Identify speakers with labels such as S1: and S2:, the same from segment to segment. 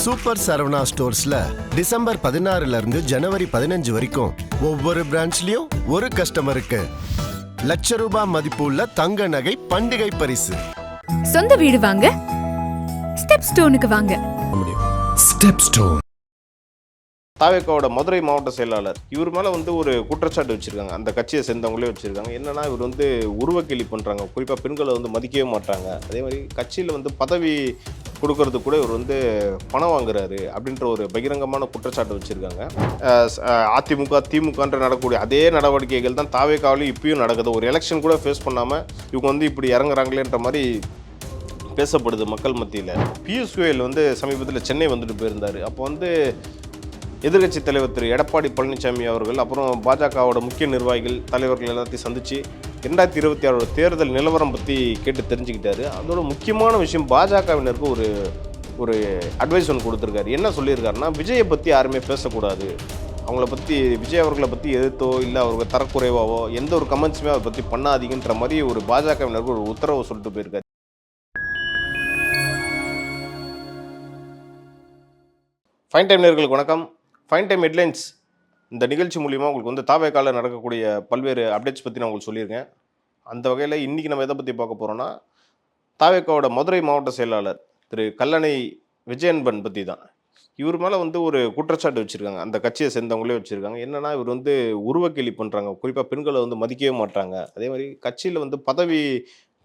S1: Super Saravana ஸ்டோர்ஸ்ல December 16 இருந்து ஜனவரி 15 வரைக்கும் ஒவ்வொரு பிரான்ச்லயும் ஒரு கஸ்டமருக்கு ₹1,00,000 மதிப்புள்ள தங்க நகை பண்டிகை பரிசு.
S2: சொந்த வீடு வாங்க ஸ்டெப் ஸ்டோனுக்கு வாங்க.
S1: Step stone.
S3: தாவேக்காவோட மதுரை மாவட்ட செயலாளர் இவர் மேலே ஒரு குற்றச்சாட்டு வச்சுருக்காங்க. அந்த கட்சியை சேர்ந்தவங்களே வச்சுருக்காங்க. என்னன்னா, இவர் உருவக்கேலி பண்ணுறாங்க. குறிப்பாக பெண்களை மதிக்கவே மாட்டாங்க. அதே மாதிரி கட்சியில் பதவி கொடுக்கறது கூட இவர் பணம் வாங்குறாரு அப்படின்ற ஒரு பகிரங்கமான குற்றச்சாட்டு வச்சுருக்காங்க. அதிமுக திமுகன்ற நடக்கக்கூடிய அதே நடவடிக்கைகள் தான் தாவேக்காவிலையும் இப்பயும் நடக்குது. ஒரு எலெக்ஷன் கூட ஃபேஸ் பண்ணாமல் இவங்க இப்படி இறங்குறாங்களேன்ற மாதிரி பேசப்படுது மக்கள் மத்தியில். பியூஷ் கோயல் சமீபத்தில் சென்னை வந்துட்டு போயிருந்தார். அப்போ எதிர்க்கட்சி தலைவர் திரு எடப்பாடி பழனிசாமி அவர்கள் அப்புறம் பாஜகவோட முக்கிய நிர்வாகிகள் தலைவர்கள் எல்லாத்தையும் சந்தித்து 2026 தேர்தல் நிலவரம் பற்றி கேட்டு தெரிஞ்சுக்கிட்டாரு. அதோட முக்கியமான விஷயம், பாஜகவினருக்கு ஒரு அட்வைஸ் கொடுத்துருக்காரு. என்ன சொல்லியிருக்காருன்னா, விஜயை பற்றி யாருமே பேசக்கூடாது, அவங்கள பற்றி விஜய் அவர்களை பற்றி எதிர்த்தோ இல்லை அவருக்கு தரக்குறைவாவோ எந்த ஒரு கமெண்ட்ஸுமே அதை பற்றி பண்ணாதீங்கன்ற மாதிரி ஒரு பாஜகவினருக்கு ஒரு உத்தரவு சொல்லிட்டு போயிருக்காரு. ஃபைன் டைம் நேயர்களுக்கு வணக்கம். ஃபைன் டைம் ஹெட்லைன்ஸ் இந்த நிகழ்ச்சி மூலிமா உங்களுக்கு தாவேக்கால நடக்கக்கூடிய பல்வேறு அப்டேட்ஸ் பற்றி நான் உங்களுக்கு சொல்லியிருக்கேன். அந்த வகையில் இன்றைக்கி நம்ம எதை பற்றி பார்க்க போகிறோன்னா, தாவேக்காவோட மதுரை மாவட்ட செயலாளர் திரு கல்லணை விஜயன்பன் பற்றி தான். இவர் மேலே ஒரு குற்றச்சாட்டு வச்சுருக்காங்க. அந்த கட்சியை சேர்ந்தவங்களே வச்சுருக்காங்க. என்னென்னா, இவர் உருவக்கேலி பண்ணுறாங்க. குறிப்பாக பெண்களை மதிக்கவே மாட்டாங்க. அதே மாதிரி கட்சியில் பதவி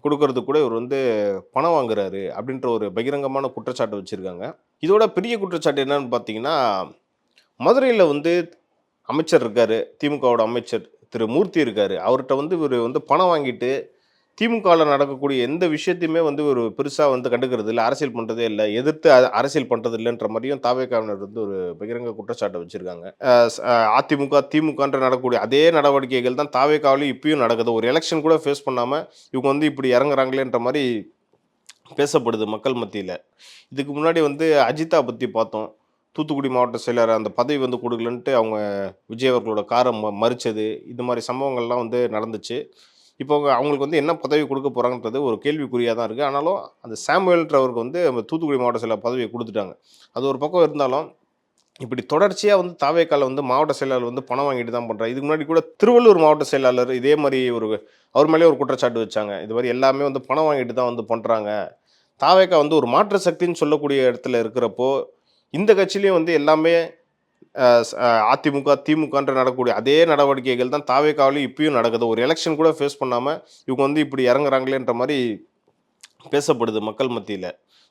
S3: கொடுக்கறது கூட இவர் பணம் வாங்குறாரு அப்படின்ற ஒரு பகிரங்கமான குற்றச்சாட்டு வச்சுருக்காங்க. இதோட பெரிய குற்றச்சாட்டு என்னன்னு பார்த்தீங்கன்னா, மதுரையில் அமைச்சர் இருக்கார், திமுகவோட அமைச்சர் திரு மூர்த்தி இருக்கார். அவர்கிட்ட இவர் பணம் வாங்கிட்டு திமுகவில் நடக்கக்கூடிய எந்த விஷயத்தையுமே ஒரு பெருசாக கண்டுக்கிறது இல்லை, அரசியல் பண்ணுறதே இல்லை, எதிர்த்து அரசியல் பண்ணுறது இல்லைன்ற மாதிரியும் தாவேக்காவினர் ஒரு பகிரங்க குற்றச்சாட்டை வச்சுருக்காங்க. அதிமுக திமுகன்ற நடக்கக்கூடிய அதே நடவடிக்கைகள் தான் தாவேக்காவிலையும் இப்பயும் நடக்குது. ஒரு எலெக்ஷன் கூட ஃபேஸ் பண்ணாமல் இவங்க இப்படி இறங்குறாங்களேன்ற மாதிரி பேசப்படுது மக்கள் மத்தியில். இதுக்கு முன்னாடி அஜிதா பற்றி பார்த்தோம். தூத்துக்குடி மாவட்ட செயலர் அந்த பதவி கொடுக்கலன்ட்டு அவங்க விஜய் அவர்களோட காரை மறிச்சது, இந்த மாதிரி சம்பவங்கள்லாம் நடந்துச்சு. இப்போ அவங்களுக்கு என்ன பதவி கொடுக்க போகிறாங்கன்றது ஒரு கேள்விக்குறியாக தான் இருக்குது. ஆனாலும் அந்த சாமுவேல்ன்றவருக்கு அந்த தூத்துக்குடி மாவட்ட செயலர் பதவியை கொடுத்துட்டாங்க. அது ஒரு பக்கம் இருந்தாலும் இப்படி தொடர்ச்சியாக தாவேக்கால மாவட்ட செயலாளர் பணம் வாங்கிட்டு தான் பண்ணுறாரு. இதுக்கு முன்னாடி கூட திருவள்ளூர் மாவட்ட செயலாளர் இதே மாதிரி அவர் மேலே ஒரு குற்றச்சாட்டு வச்சாங்க. இது மாதிரி எல்லாமே பணம் வாங்கிட்டு தான் பண்ணுறாங்க. தாவேக்கா ஒரு மாற்று சக்தின்னு சொல்லக்கூடிய இடத்துல இருக்கிறப்போ இந்த கட்சியிலையும் எல்லாமே அதிமுக திமுகன்ற நடக்கக்கூடிய அதே நடவடிக்கைகள் தான் தாவேக்காவிலையும் இப்பயும் நடக்குது. ஒரு எலெக்ஷன் கூட ஃபேஸ் பண்ணாமல் இவங்க இப்படி இறங்குறாங்களேன்ற மாதிரி பேசப்படுது மக்கள் மத்தியில்.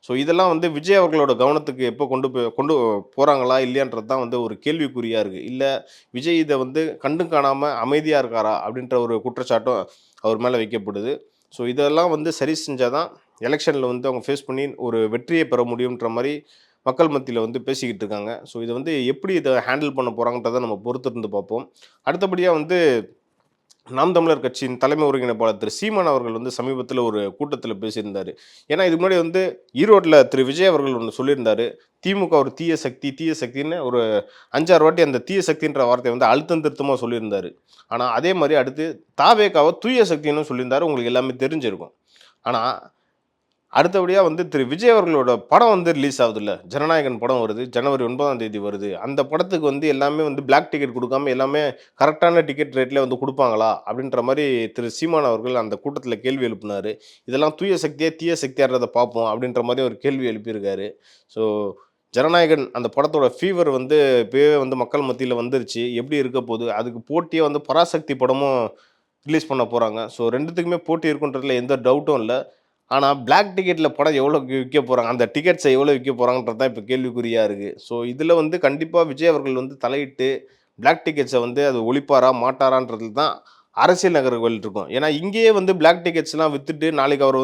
S3: ஸோ இதெல்லாம் விஜய் அவர்களோட கவனத்துக்கு எப்போ கொண்டு போகிறாங்களா இல்லையான்றது தான் ஒரு கேள்விக்குறியாக இருக்குது. இல்லை விஜய் இதை கண்டு காணாமல் அமைதியாக இருக்காரா அப்படின்ற ஒரு குற்றச்சாட்டும் அவர் மேலே வைக்கப்படுது. ஸோ இதெல்லாம் சரி செஞ்சால் தான் எலெக்ஷனில் அவங்க ஃபேஸ் பண்ணி ஒரு வெற்றியை பெற முடியுன்ற மாதிரி மக்கள் மத்தியில் பேசிக்கிட்டு இருக்காங்க. ஸோ இதை எப்படி இதை ஹேண்டில் பண்ண போகிறாங்கன்றதை நம்ம பொறுத்திருந்து பார்ப்போம். அடுத்தபடியாக நாம் தமிழர் கட்சியின் தலைமை ஒருங்கிணைப்பாளர் திரு சீமான் அவர்கள் சமீபத்தில் ஒரு கூட்டத்தில் பேசியிருந்தார். ஏன்னா இதுக்கு முன்னாடி ஈரோட்டில் திரு விஜய் அவர்கள் ஒன்று சொல்லியிருந்தார், திமுக ஒரு தீய சக்தின்னு ஒரு 5-6 வாட்டி அந்த தீய சக்தின்ற வார்த்தையை அழுத்தம் திருத்தமாக சொல்லியிருந்தார். ஆனால் அதே மாதிரி அடுத்து தாவேக்காவை தூய சக்தின்னு சொல்லியிருந்தார். உங்களுக்கு எல்லாமே தெரிஞ்சிருக்கும். ஆனால் அடுத்தபடியாக திரு விஜய் அவர்களோட படம் ரிலீஸ் ஆகுது இல்லை, ஜனநாயகன் படம் வருது, ஜனவரி 9ஆம் தேதி வருது. அந்த படத்துக்கு எல்லாமே பிளாக் டிக்கெட் கொடுக்காம எல்லாமே கரெக்டான டிக்கெட் ரேட்லேயே கொடுப்பாங்களா அப்படின்ற மாதிரி திரு சீமான் அவர்கள் அந்த கூட்டத்தில் கேள்வி எழுப்பினார். இதெல்லாம் தூய சக்தியாக தீய சக்தியாகிறத பார்ப்போம் அப்படின்ற மாதிரி ஒரு கேள்வி எழுப்பியிருக்காரு. ஸோ ஜனநாயகன் அந்த படத்தோட ஃபீவர் இப்போவே மக்கள் மத்தியில் வந்துருச்சு. எப்படி இருக்க போகுது, அதுக்கு போட்டியாக பராசக்தி படமும் ரிலீஸ் பண்ண போகிறாங்க. ஸோ ரெண்டுத்துக்குமே போட்டி இருக்குன்றதுல எந்த டவுட்டும் இல்லை. ஆனால் பிளாக் டிக்கெட்டில் படம் எவ்வளோ விற்க போகிறாங்க, அந்த டிக்கெட்ஸை எவ்வளோ விற்க போகிறாங்கன்றது தான் இப்போ கேள்விக்குறியாக இருக்குது. ஸோ இதில் கண்டிப்பாக விஜய் அவர்கள் தலையிட்டு பிளாக் டிக்கெட்ஸை அது ஒழிப்பாரா மாட்டாரான்றது தான் அரசியல் நகர்கள் இருக்கும். ஏன்னா இங்கேயே பிளாக் டிக்கெட்ஸ்லாம் விற்றுட்டு நாளைக்கு அவர்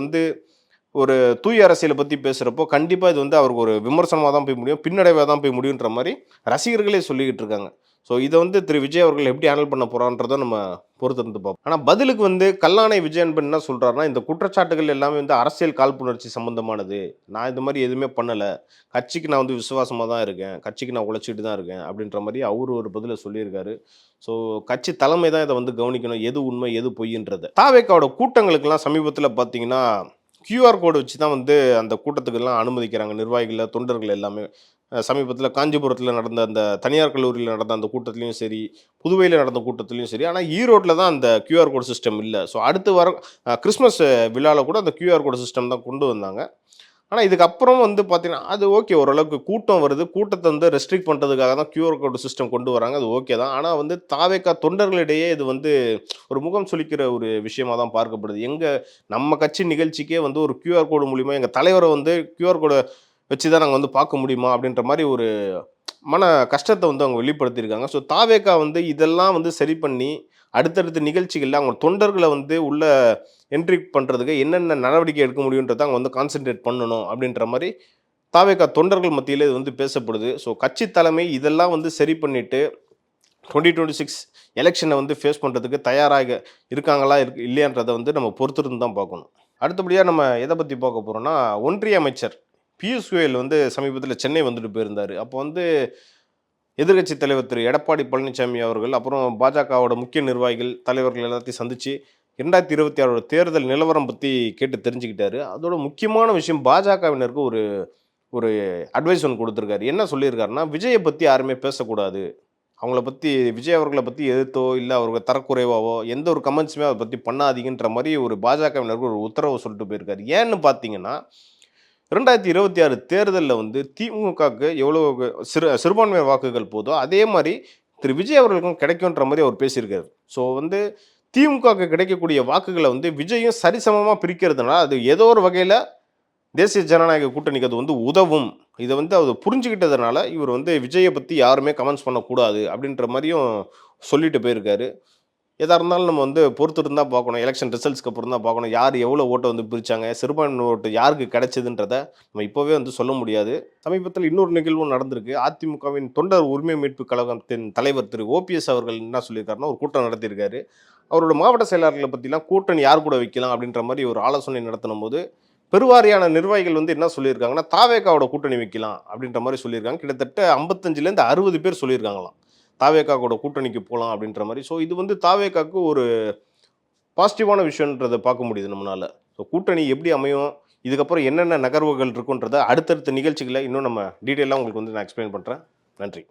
S3: ஒரு தூய அரசியலை பற்றி பேசுகிறப்போ கண்டிப்பாக இது அவருக்கு ஒரு விமர்சனமாக தான் போய் முடியும், பின்னடைவாக தான் போய் முடியுன்ற மாதிரி ரசிகர்களே சொல்லிக்கிட்டு இருக்காங்க. ஸோ இதை திரு விஜய் அவர்கள் எப்படி ஹேண்டில் பண்ண போகிறான்றதை நம்ம பொறுத்திருந்து பார்ப்போம். ஆனால் பதிலுக்கு கல்லாணை விஜயன்பன் என்ன சொல்கிறாருன்னா, இந்த குற்றச்சாட்டுகள் எல்லாமே அரசியல் காழ்ப்புணர்ச்சி சம்மந்தமானது, நான் இது மாதிரி எதுவுமே பண்ணலை, கட்சிக்கு நான் விசுவாசமாக தான் இருக்கேன், கட்சிக்கு நான் உழைச்சிட்டு தான் இருக்கேன் அப்படின்ற மாதிரி அவர் ஒரு பதிலை சொல்லியிருக்காரு. ஸோ கட்சி தலைமை தான் இதை கவனிக்கணும், எது உண்மை எது பொய்ன்றது. தாவேக்காவோட கூட்டங்களுக்கெல்லாம் சமீபத்தில் பார்த்தீங்கன்னா QR கோடு வச்சு தான் அந்த கூட்டத்துக்கெல்லாம் அனுமதிக்கிறாங்க நிர்வாகிகள் தொண்டர்கள் எல்லாமே. சமீபத்தில் காஞ்சிபுரத்தில் நடந்த அந்த தனியார் கல்லூரியில் நடந்த அந்த கூட்டத்துலையும் சரி, புதுவையில் நடந்த கூட்டத்துலையும் சரி. ஆனால் ஈரோட்டில் தான் அந்த கியூஆர் கோட் சிஸ்டம் இல்லை. ஸோ அடுத்து வர கிறிஸ்மஸ் விழாவில் கூட அந்த கியூஆர் கோட் சிஸ்டம் தான் கொண்டு வந்தாங்க. ஆனால் இதுக்கப்புறம் வந்து பார்த்தீங்கன்னா அது ஓகே, ஓரளவுக்கு கூட்டம் வருது, கூட்டத்தை வந்து ரெஸ்ட்ரிக்ட் பண்ணுறதுக்காக தான் கியூஆர் கோட் சிஸ்டம் கொண்டு வராங்க, அது ஓகே தான். ஆனால் வந்து தாவேகா தொண்டர்களிடையே இது வந்து ஒரு முகம் சுளிக்கிற ஒரு விஷயமா தான் பார்க்கப்படுது. நம்ம கட்சி நிகழ்ச்சிக்கே வந்து ஒரு கியூஆர் கோடு மூலிமா எங்கள் தலைவரை வந்து கியூஆர் கோடை வச்சு தான் நாங்கள் வந்து பார்க்க முடியுமா அப்படின்ற மாதிரி ஒரு மன கஷ்டத்தை வந்து அவங்க வெளிப்படுத்தியிருக்காங்க. ஸோ தாவேகா வந்து இதெல்லாம் வந்து சரி பண்ணி அடுத்தடுத்த நிகழ்ச்சிகளில் அவங்க தொண்டர்களை வந்து உள்ள என்ட்ரி பண்ணுறதுக்கு என்னென்ன நடவடிக்கை எடுக்க முடியுன்றதை அவங்க வந்து கான்சென்ட்ரேட் பண்ணணும் அப்படின்ற மாதிரி தாவேகா தொண்டர்கள் மத்தியில் இது வந்து பேசப்படுது. ஸோ கட்சி தலைமை இதெல்லாம் வந்து சரி பண்ணிவிட்டு 2026 எலெக்ஷனை வந்து ஃபேஸ் பண்ணுறதுக்கு தயாராக இருக்காங்களா இல்லையான்றதை வந்து நம்ம பொறுத்திருந்து தான் பார்க்கணும். அடுத்தபடியாக நம்ம எதை பற்றி பார்க்க போகிறோம்னா, ஒன்றிய அமைச்சர் பியூஷ் கோயல் வந்து சமீபத்தில் சென்னை வந்துட்டு போயிருந்தார். அப்போ வந்து எதிர்க்கட்சி தலைவர் திரு எடப்பாடி பழனிசாமி அவர்கள், அப்புறம் பாஜகவோட முக்கிய நிர்வாகிகள் தலைவர்கள் எல்லாத்தையும் சந்தித்து 2026 தேர்தல் நிலவரம் பற்றி கேட்டு தெரிஞ்சுக்கிட்டாரு. அதோட முக்கியமான விஷயம் பாஜகவினருக்கு ஒரு ஒரு அட்வைஸ் ஒன்று கொடுத்துருக்காரு. என்ன சொல்லியிருக்காருன்னா, விஜயை பற்றி யாருமே பேசக்கூடாது, அவங்கள பற்றி விஜய் அவர்களை பற்றி எதிர்த்தோ இல்லை அவருக்கு தரக்குறைவாவோ எந்த ஒரு கமெண்ட்ஸுமே அதை பற்றி பண்ணாதீங்கன்ற மாதிரி ஒரு பாஜகவினருக்கு ஒரு உத்தரவு சொல்லிட்டு போயிருக்காரு. ஏன்னு பார்த்தீங்கன்னா 2026 தேர்தலில் வந்து திமுகவுக்கு எவ்வளோ சிறுபான்மை வாக்குகள் போதோ அதே மாதிரி திரு விஜய் அவர்களுக்கும் கிடைக்குன்ற மாதிரி அவர் பேசியிருக்காரு. ஸோ வந்து திமுகவுக்கு கிடைக்கக்கூடிய வாக்குகளை வந்து விஜயும் சரிசமமாக பிரிக்கிறதுனால அது ஏதோ ஒரு வகையில் தேசிய ஜனநாயக கூட்டணிக்கு அது வந்து உதவும். இதை வந்து அவர் புரிஞ்சுக்கிட்டதுனால இவர் வந்து விஜயை பற்றி யாருமே கமெண்ட்ஸ் பண்ணக்கூடாது அப்படின்ற மாதிரியும் சொல்லிட்டு போயிருக்காரு. எதாக இருந்தாலும் நம்ம வந்து பொறுத்து இருந்தால் பார்க்கணும், எலெக்ஷன் ரிசல்ட்ஸ்க்கு அப்புறம் தான் பார்க்கணும் யார் எவ்வளோ ஓட்டை வந்து பிரித்தாங்க, சிறுபான்மை ஓட்டு யாருக்கு கிடைச்சதுன்றதை நம்ம இப்போவே வந்து சொல்ல முடியாது. சமீபத்தில் இன்னொரு நிகழ்வும் நடந்திருக்கு. அதிமுகவின் தொண்டர் உரிமை மீட்பு கழகத்தின் தலைவர் திரு ஓபிஎஸ் அவர்கள் என்ன சொல்லியிருக்காருன்னா, ஒரு கூட்டம் நடத்தியிருக்காரு. அவரோட மாவட்ட செயலாளர்களை பற்றிலாம் கூட்டணி யார் கூட வைக்கலாம் அப்படின்ற மாதிரி ஒரு ஆலோசனை நடத்தின போது பெருவாரியான நிர்வாகிகள் வந்து என்ன சொல்லியிருக்காங்கன்னா, தாவேகாவோட கூட்டணி வைக்கலாம் அப்படின்ற மாதிரி சொல்லியிருக்காங்க. கிட்டத்தட்ட 55லேருந்து 60 பேர் சொல்லியிருக்காங்களாம் தாவேகாவோட கூட்டணிக்கு போகலாம் அப்படின்ற மாதிரி. ஸோ இது வந்து தாவேகாவுக்கு ஒரு பாசிட்டிவான விஷயன்றதை பார்க்க முடியுது நம்மளால். ஸோ கூட்டணி எப்படி அமையும், இதுக்கப்புறம் என்னென்ன நகர்வுகள் இருக்குன்றதை அடுத்தடுத்த நிகழ்ச்சிகளை இன்னும் நம்ம டீட்டெயிலாக உங்களுக்கு வந்து நான் எக்ஸ்பிளைன் பண்ணுறேன். நன்றி.